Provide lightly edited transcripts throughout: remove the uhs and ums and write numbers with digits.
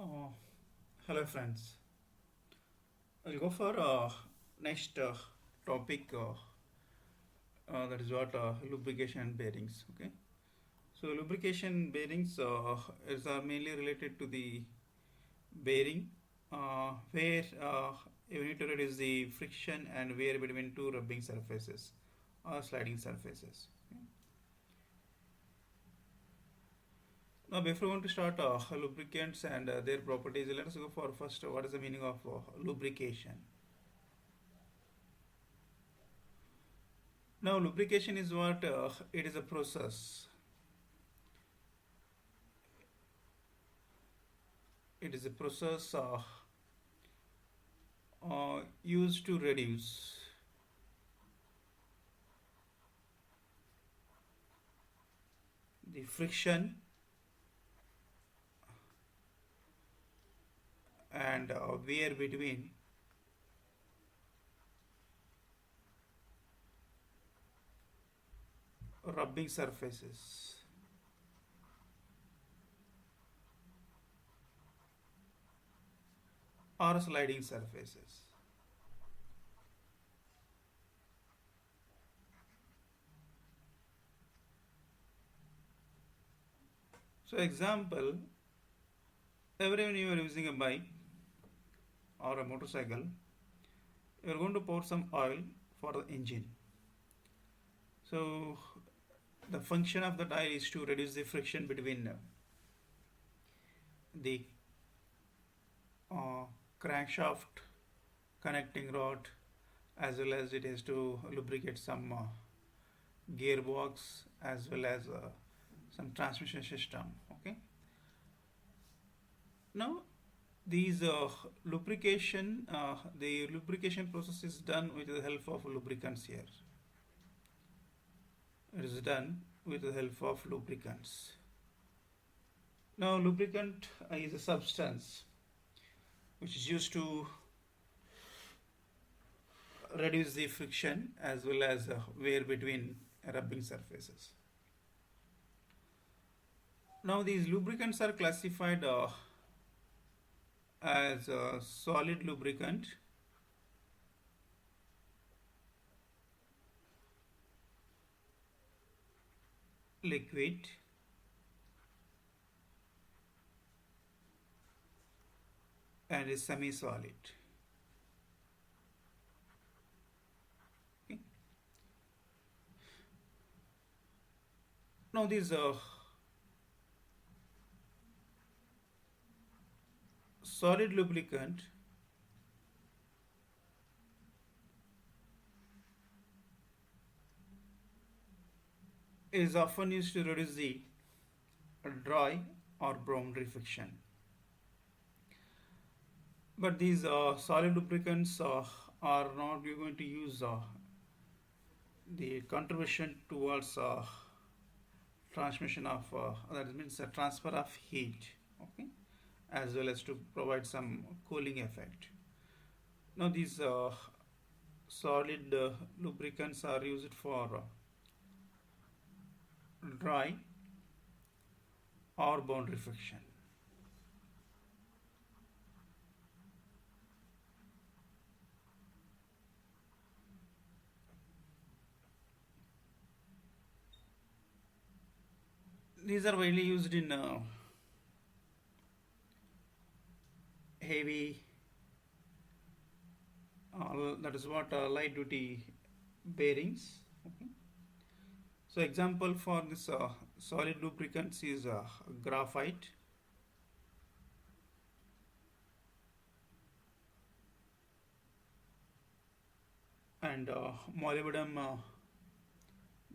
Uh, Hello, friends. I'll go for next topic. That is what lubrication and bearings. Okay. So lubrication bearings is mainly related to the bearing, where you need to reduce the friction and wear between two rubbing surfaces or sliding surfaces. Okay. Now, before we want to start lubricants and their properties, let us go for first what is the meaning of lubrication. Now, lubrication is what it is a process. It is a process used to reduce the friction and wear between rubbing surfaces. Or sliding surfaces. So, example, every when you are using a bike or a motorcycle, you are going to pour some oil for the engine. So, the function of the oil is to reduce the friction between the uh, crankshaft connecting rod, as well as it is to lubricate some gearbox as well as some transmission system. Okay. Now these the lubrication process is done with the help of lubricants here. It is done with the help of lubricants. Now lubricant is a substance which is used to reduce the friction as well as wear between rubbing surfaces. Now these lubricants are classified as a solid lubricant, liquid, and is semi-solid. Okay. Now these solid lubricant is often used to reduce the dry or boundary friction. But these solid lubricants are not going to use the contribution towards transmission of that means a transfer of heat, okay, as well as to provide some cooling effect. Now these solid lubricants are used for dry or boundary friction. These are widely used in heavy, that is what light duty bearings. Okay. So example for this solid lubricants is graphite, and molybdenum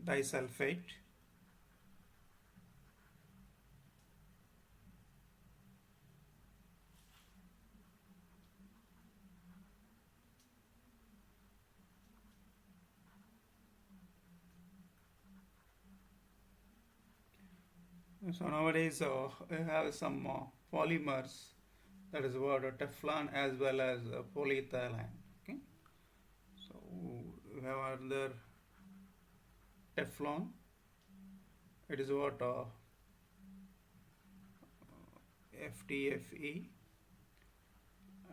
disulfate, so nowadays we have some polymers, that is what Teflon as well as polyethylene. Okay, so we have another Teflon. It is what FTFE.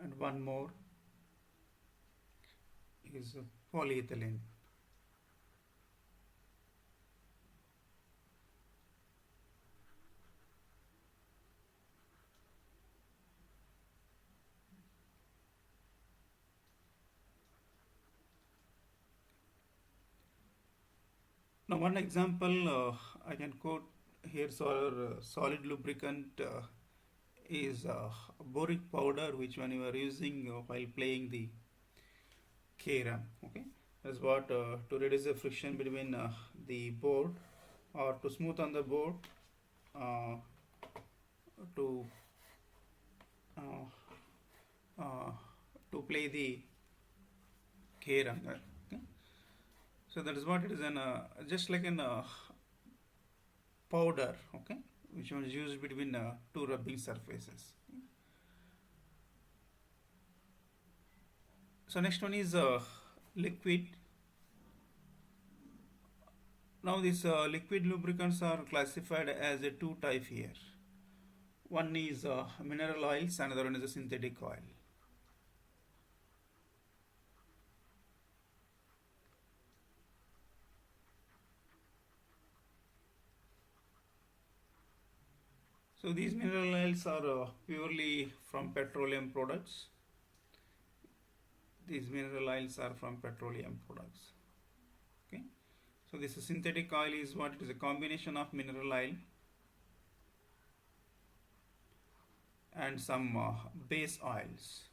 and one more is polyethylene. Now, one example I can quote here, solid lubricant is boric powder, which when you are using while playing the carom. Okay, that's what to reduce the friction between the board, or to smooth on the board, uh, to uh, uh, to play the carom. Okay, so that is what it is, an just like an powder. Okay, which was used between two rubbing surfaces. So next one is liquid. Now these liquid lubricants are classified as a two type here. One is mineral oils, another one is a synthetic oil. So these mineral oils are purely from petroleum products. These mineral oils are from petroleum products. Okay. So this synthetic oil is what? It is a combination of mineral oil and some base oils.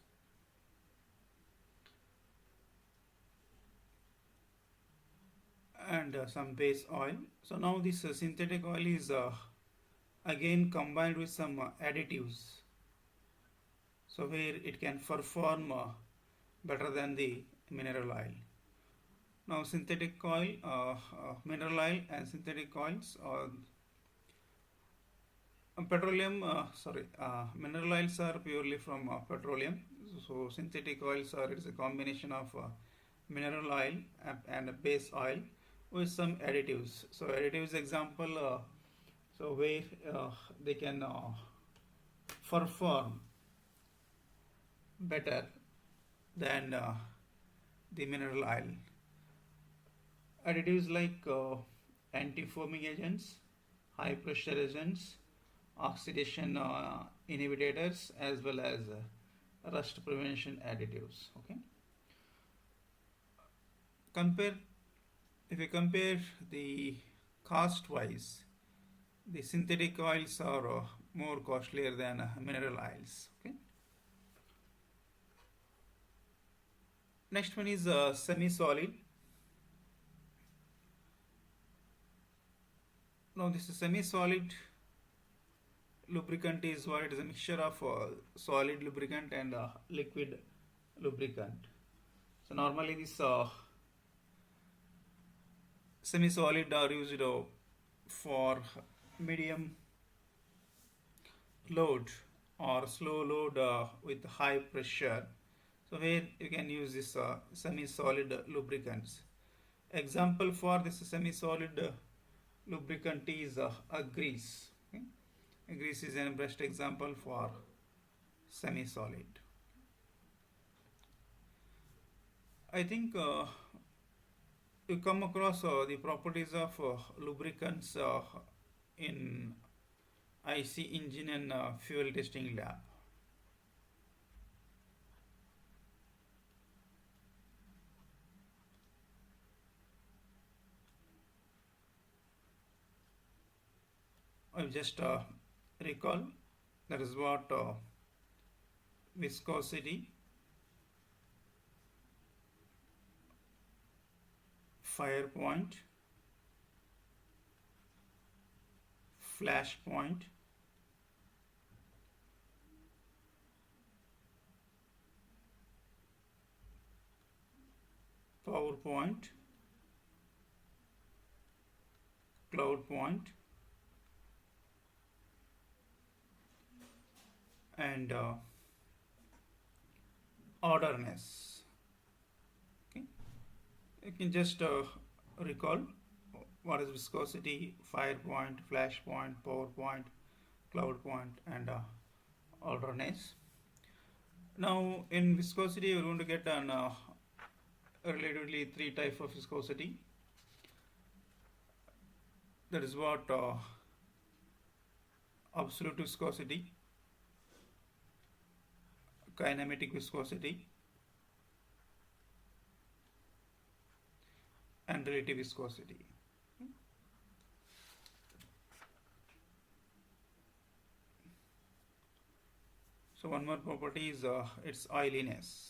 And some base oil. So now this synthetic oil is again combined with some additives. So where it can perform better than the mineral oil. Now synthetic oil, mineral oil and synthetic oils, mineral oils are purely from petroleum. So synthetic oils are, it is a combination of mineral oil and a base oil with some additives. So additives example, so where they can perform better than the mineral oil. Additives like anti-foaming agents, high pressure agents, oxidation inhibitors, as well as rust prevention additives. Okay. If you compare the cost wise, the synthetic oils are more costlier than mineral oils. Okay. Next one is semi-solid. Now this is semi-solid lubricant is what? It is a mixture of solid lubricant and liquid lubricant. So normally this semi-solid are used for medium load or slow load with high pressure. So where you can use this semi-solid lubricants. Example for this semi-solid lubricant is a grease. Okay? A grease is a best example for semi-solid. I think you come across the properties of lubricants in IC engine and fuel testing lab. I just recall, that is what viscosity, fire point, flash point, power point, cloud point, and orderness. Okay, you can just recall what is viscosity, fire point, flash point, power point, cloud point, and orderness. Now in viscosity, we're going to get an relatively three type of viscosity. That is what absolute viscosity, kinematic viscosity, and relative viscosity. So one more property is its oiliness.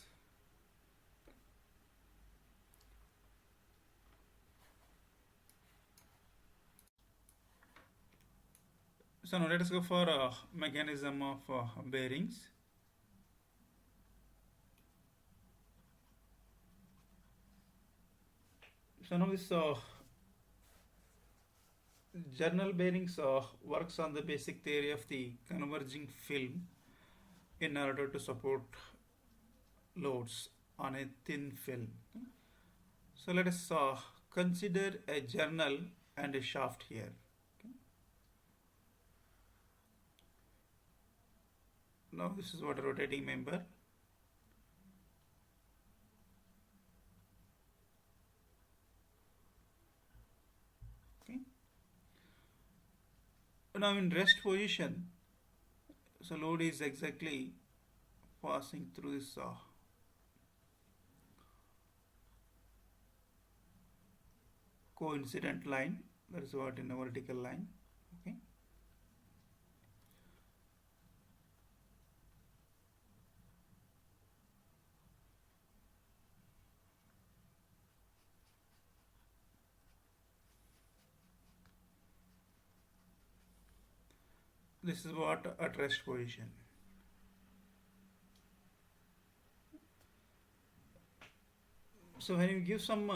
So now let us go for mechanism of bearings. So now this journal bearings works on the basic theory of the converging film in order to support loads on a thin film. So let us consider a journal and a shaft here. Now this is what a rotating member. Okay. Now in rest position, so load is exactly passing through this coincident line. That is what in a vertical line. Okay. This is what at rest position. So when you give some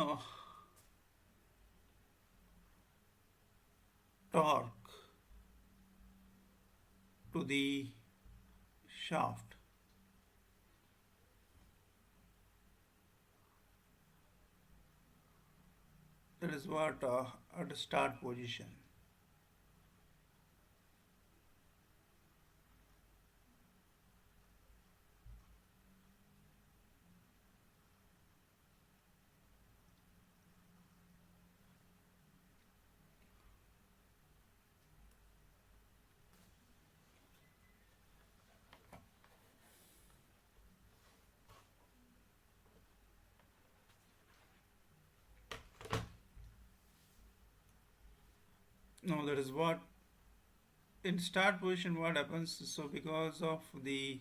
torque to the shaft, that is what at the start position. Now that is what in start position what happens. So because of the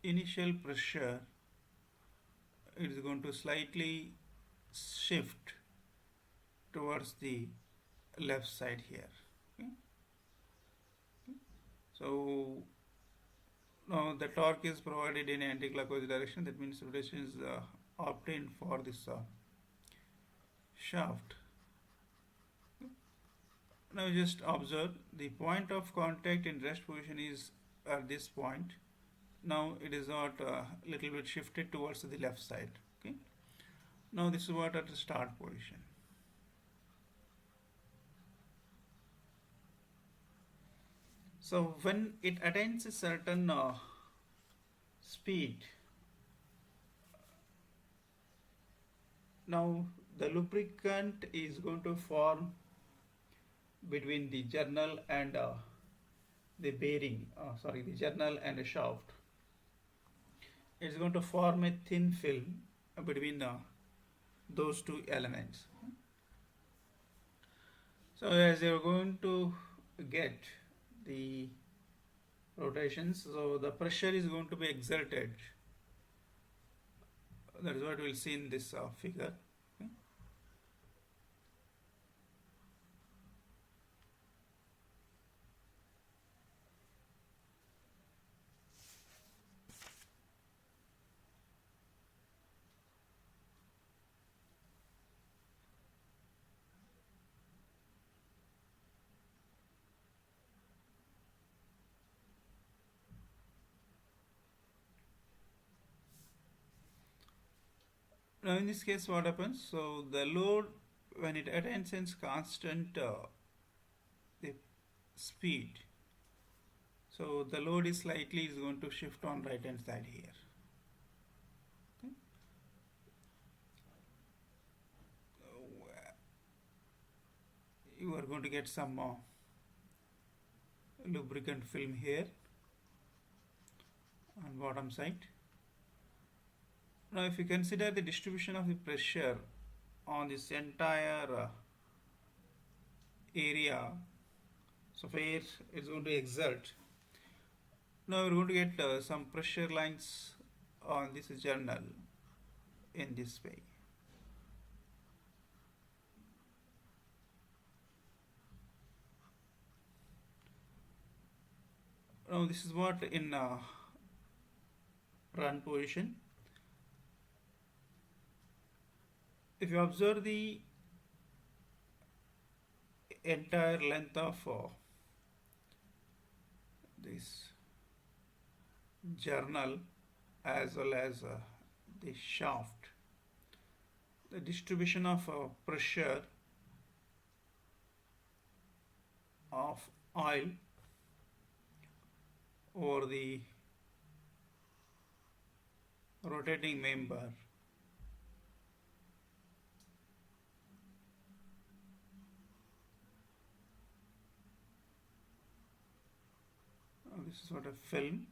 initial pressure, it is going to slightly shift towards the left side here. Okay. So now the torque is provided in anti-clockwise direction. That means rotation is obtained for this shaft. Now just observe the point of contact in rest position is at this point. Now it is not a little bit shifted towards the left side. Okay. Now this is what at the start position. So when it attains a certain speed, now the lubricant is going to form between the journal and the bearing, the journal and the shaft. It's going to form a thin film between those two elements. So as you're going to get the rotations, so the pressure is going to be exerted. That is what we'll see in this figure. Okay. Now in this case what happens? So the load when it attains its constant the speed, so the load is slightly is going to shift on right hand side here. we're going to get some lubricant film here on bottom side. Now if you consider the distribution of the pressure on this entire area, so where it's going to exert, now we're going to get some pressure lines on this journal in this way. Now this is what in run position. If you observe the entire length of this journal as well as the shaft, the distribution of pressure of oil over the rotating member this is what a film,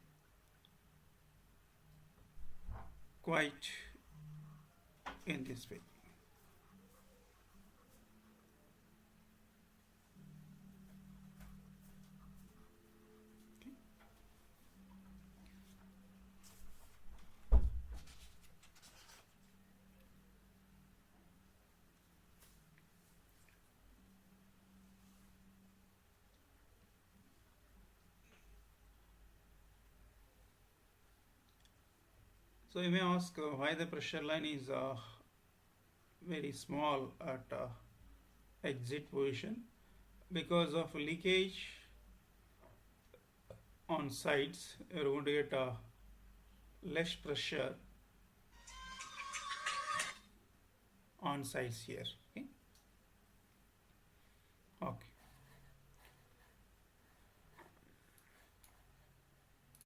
quite in this way. So you may ask why the pressure line is very small at exit position. Because of leakage on sides, you're going to get less pressure on sides here. Okay?